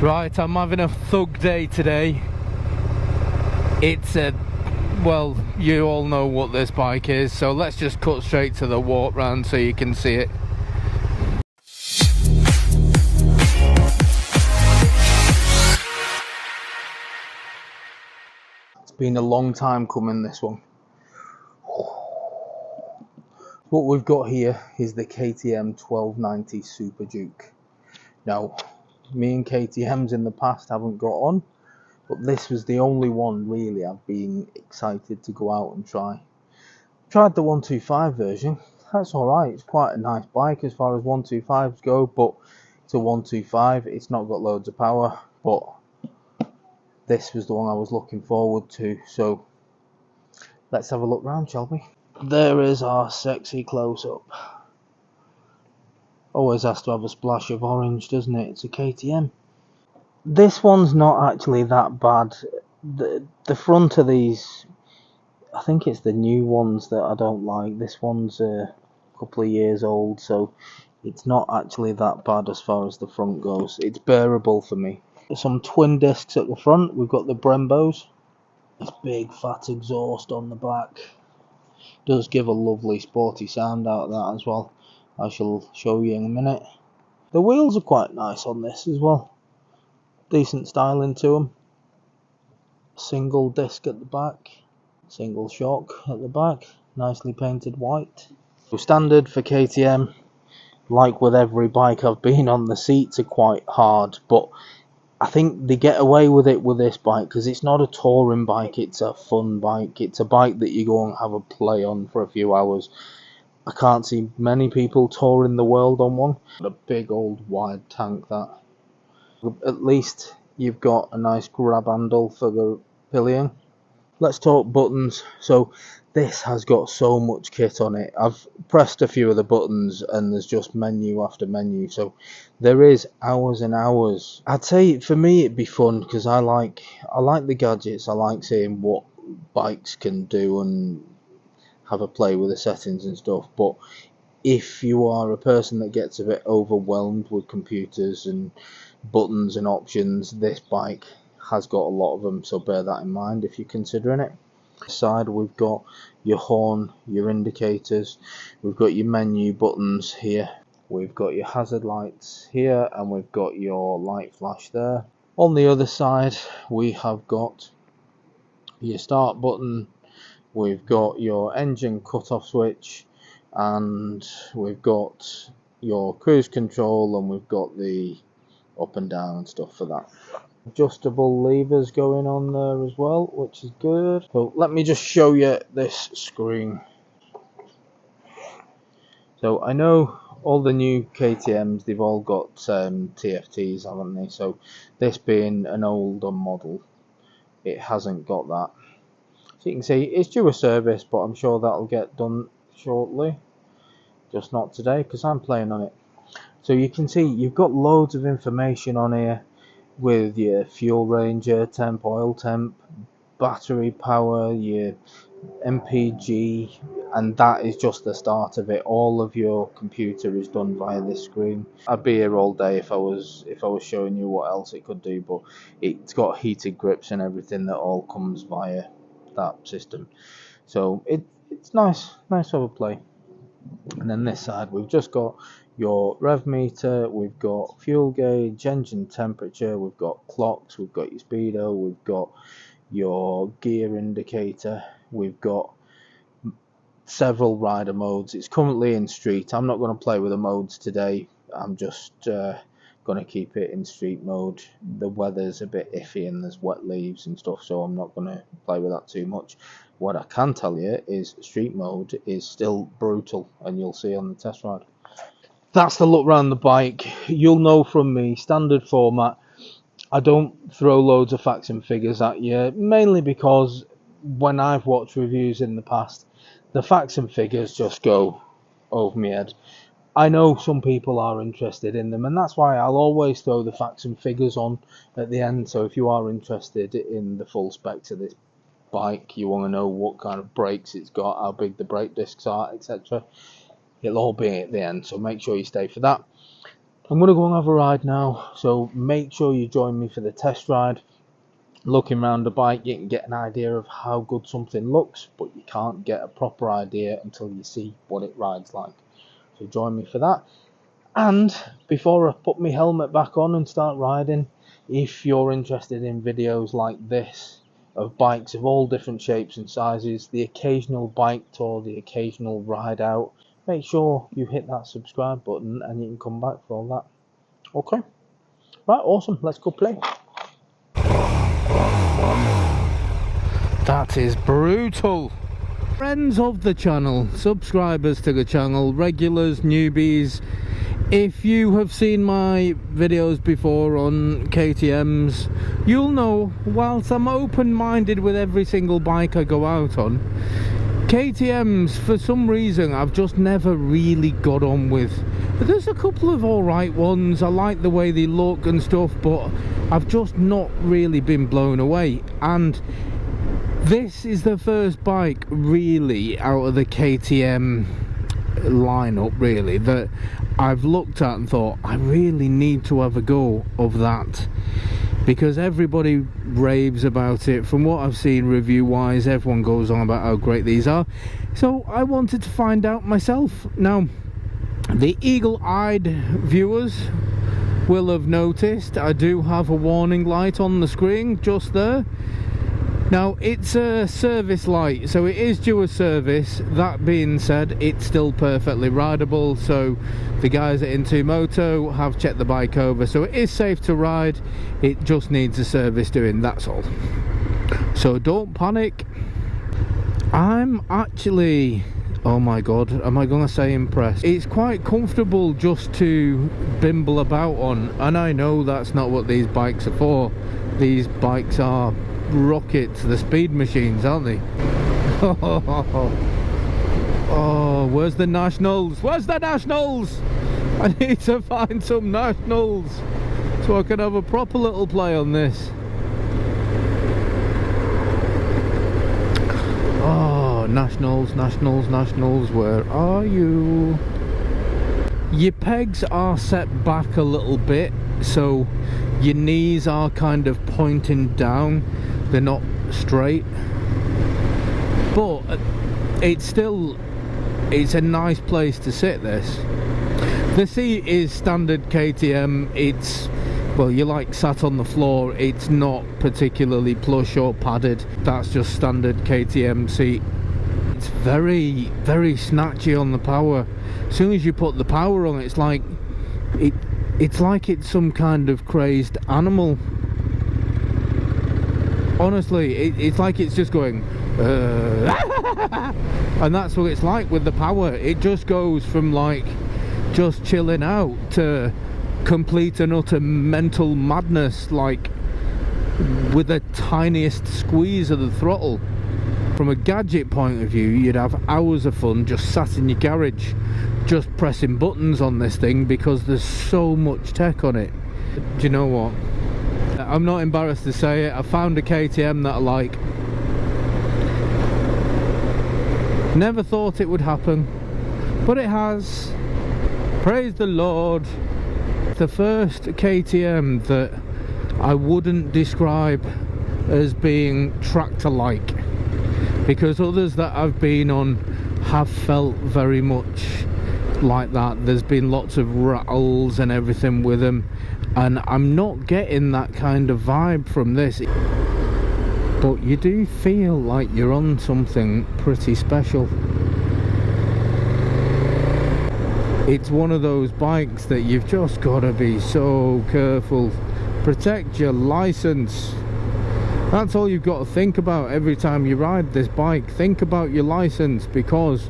Right, I'm having a thug day today. It's a, well, you all know what this bike is, so let's just cut straight to the walk round so you can see it. It's been a long time coming, this one. What we've got here is the KTM 1290 Superduke. Now, me and KTMs in the past haven't got on, but this was the only one really I've been excited to go out and try. Tried the 125 version. That's alright, it's quite a nice bike as far as 125s go, but it's a 125, it's not got loads of power, but this was the one I was looking forward to, so let's have a look round, shall we? There is our sexy close-up. Always has to have a splash of orange, doesn't it? It's a KTM. This one's not actually that bad. The front of these, I think it's the new ones that I don't like. This one's a couple of years old, so it's not actually that bad as far as the front goes. It's bearable for me. There's some twin discs at the front. We've got the Brembos. This big fat exhaust on the back. Does give a lovely sporty sound out of that as well. I shall show you in a minute. The wheels are quite nice on this as well. Decent styling to them. Single disc at the back. Single shock at the back. Nicely painted white. So standard for KTM. Like with every bike I've been on, the seats are quite hard, but I think they get away with it with this bike because it's not a touring bike, it's a fun bike. It's a bike that you go and have a play on for a few hours. I can't see many people touring the world on one. A big old wide tank that. At least you've got a nice grab handle for the pillion. Let's talk buttons. So this has got so much kit on it. I've pressed a few of the buttons and there's just menu after menu, so there is hours and hours. I'd say for me it'd be fun because I like the gadgets. I like seeing what bikes can do and have a play with the settings and stuff, but if you are a person that gets a bit overwhelmed with computers and buttons and options, this bike has got a lot of them, so bear that in mind if you're considering it. Side we've got your horn, your indicators, we've got your menu buttons here, we've got your hazard lights here, and we've got your light flash there. On the other side we have got your start button, we've got your engine cut-off switch, and we've got your cruise control, and we've got the up and down and stuff for that. Adjustable levers going on there as well, which is good. So let me just show you this screen. So I know all the new KTMs, they've all got TFTs, haven't they? So this being an older model, it hasn't got that. So you can see it's due a service, but I'm sure that'll get done shortly. Just not today because I'm playing on it. So you can see you've got loads of information on here with your fuel range, air temp, oil temp, battery power, your MPG, and that is just the start of it. All of your computer is done via this screen. I'd be here all day if I was showing you what else it could do, but it's got heated grips and everything that all comes via that system. So it's nice of a play. And then this side we've just got your rev meter, we've got fuel gauge, engine temperature, we've got clocks, we've got your speedo, we've got your gear indicator, we've got several rider modes. It's currently in street. I'm not going to play with the modes today. I'm just going to keep it in street mode. The weather's a bit iffy and there's wet leaves and stuff, so I'm not going to play with that too much. What I can tell you is street mode is still brutal, and you'll see on the test ride. That's the look around the bike. You'll know from me, standard format, I don't throw loads of facts and figures at you, mainly because when I've watched reviews in the past, the facts and figures just go over my head. I know some people are interested in them, and that's why I'll always throw the facts and figures on at the end. So if you are interested in the full specs of this bike, you want to know what kind of brakes it's got, how big the brake discs are, etc., it'll all be at the end, so make sure you stay for that. I'm going to go and have a ride now, so make sure you join me for the test ride. Looking around the bike, you can get an idea of how good something looks, but you can't get a proper idea until you see what it rides like. So join me for that. And before I put my helmet back on and start riding, if you're interested in videos like this of bikes of all different shapes and sizes, the occasional bike tour, the occasional ride out, make sure you hit that subscribe button and you can come back for all that. Okay, right, awesome, let's go play. That is brutal. Friends of the channel, subscribers to the channel, regulars, newbies, if you have seen my videos before on KTMs, you'll know whilst I'm open-minded with every single bike I go out on, KTMs for some reason I've just never really got on with. There's a couple of alright ones, I like the way they look and stuff, but I've just not really been blown away. And this is the first bike really out of the KTM lineup really that I've looked at and thought I really need to have a go of that, because everybody raves about it. From what I've seen review wise, everyone goes on about how great these are, so I wanted to find out myself. Now the eagle-eyed viewers will have noticed I do have a warning light on the screen just there. Now it's a service light, so it is due a service. That being said, it's still perfectly rideable, so the guys at Into Moto have checked the bike over, so it is safe to ride. It just needs a service doing, that's all. So don't panic. I'm actually, oh my god, am I gonna say impressed? It's quite comfortable just to bimble about on, and I know that's not what these bikes are for. These bikes are rockets, the speed machines, aren't they? Oh, where's the nationals? Where's the nationals? I need to find some nationals so I can have a proper little play on this. Oh, nationals, nationals, nationals, where are you? Your pegs are set back a little bit, so your knees are kind of pointing down. They're not straight, but it's a nice place to sit this. The seat is standard KTM. It's, well, you're like sat on the floor. It's not particularly plush or padded. That's just standard KTM seat. It's very, very snatchy on the power. As soon as you put the power on, it's like it's some kind of crazed animal. Honestly, it's like it's just going and that's what it's like with the power. It just goes from like just chilling out to complete and utter mental madness, like with the tiniest squeeze of the throttle. From a gadget point of view, you'd have hours of fun just sat in your garage just pressing buttons on this thing, because there's so much tech on it. Do you know what? I'm not embarrassed to say it, I found a KTM that I like. Never thought it would happen, but it has. Praise the Lord. The first KTM that I wouldn't describe as being tractor-like, because others that I've been on have felt very much like that. There's been lots of rattles and everything with them, and I'm not getting that kind of vibe from this. But you do feel like you're on something pretty special. It's one of those bikes that you've just got to be so careful. Protect your license. That's all you've got to think about every time you ride this bike. Think about your license, because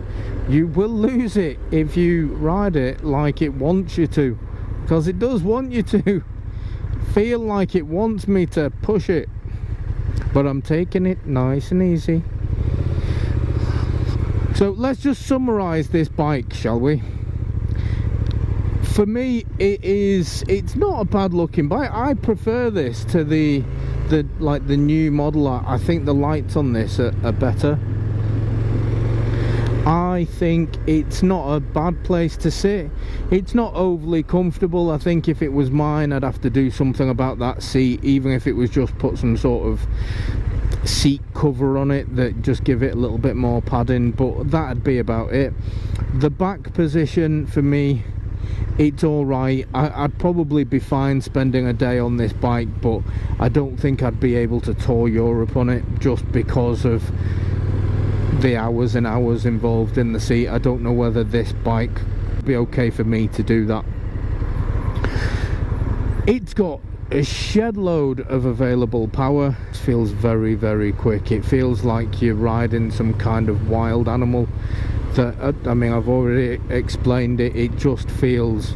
you will lose it if you ride it like it wants you to. Because it does want you to. Feel like it wants me to push it. But I'm taking it nice and easy. So let's just summarize this bike, shall we? For me, it's not a bad looking bike. I prefer this to the new model. I think the lights on this are better. I think it's not a bad place to sit. It's not overly comfortable. I think if it was mine, I'd have to do something about that seat, even if it was just put some sort of seat cover on it that just give it a little bit more padding, but that'd be about it. The back position for me, it's alright. I'd probably be fine spending a day on this bike, but I don't think I'd be able to tour Europe on it just because of the hours and hours involved in the seat. I don't know whether this bike would be okay for me to do that. It's got a shed load of available power. It feels very, very quick. It feels like you're riding some kind of wild animal. That, I mean, I've already explained it. It just feels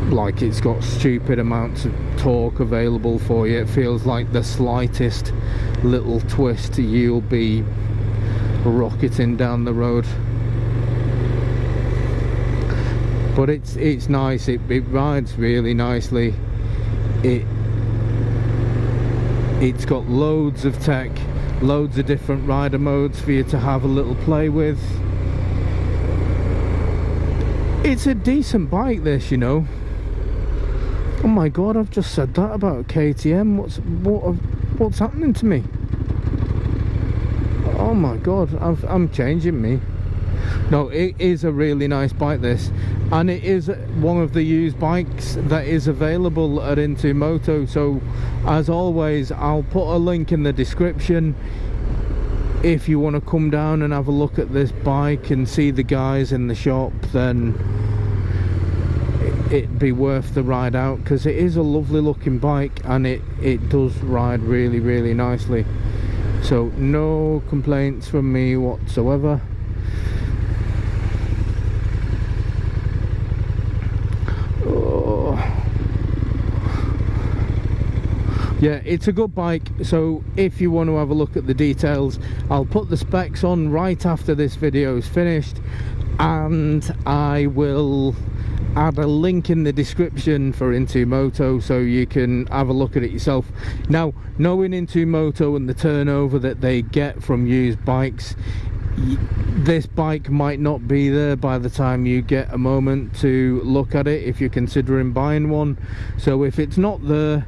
like it's got stupid amounts of torque available for you. It feels like the slightest little twist you'll be rocketing down the road. But it's nice. It rides really nicely. It's got loads of tech, loads of different rider modes for you to have a little play with. It's a decent bike, this, you know. Oh my god, I've just said that about KTM. What's happening to me? Oh my god, I'm changing me. No, it is a really nice bike, this, and it is one of the used bikes that is available at Into Moto. So as always, I'll put a link in the description if you want to come down and have a look at this bike and see the guys in the shop. Then it'd be worth the ride out, because it is a lovely looking bike and it does ride really, really nicely. So no complaints from me whatsoever. Yeah, it's a good bike. So if you want to have a look at the details, I'll put the specs on right after this video is finished, and I will add a link in the description for Into Moto so you can have a look at it yourself. Now, knowing Into Moto and the turnover that they get from used bikes, this bike might not be there by the time you get a moment to look at it if you're considering buying one. So if it's not there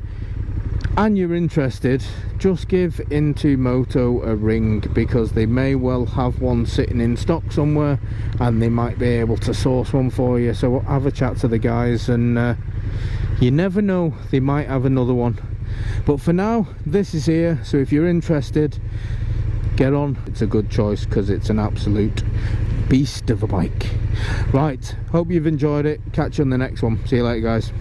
and you're interested, just give Into Moto a ring, because they may well have one sitting in stock somewhere and they might be able to source one for you. So have a chat to the guys, and you never know, they might have another one. But for now, this is here, so if you're interested, get on. It's a good choice because it's an absolute beast of a bike. Right, hope you've enjoyed it. Catch you on the next one. See you later, guys.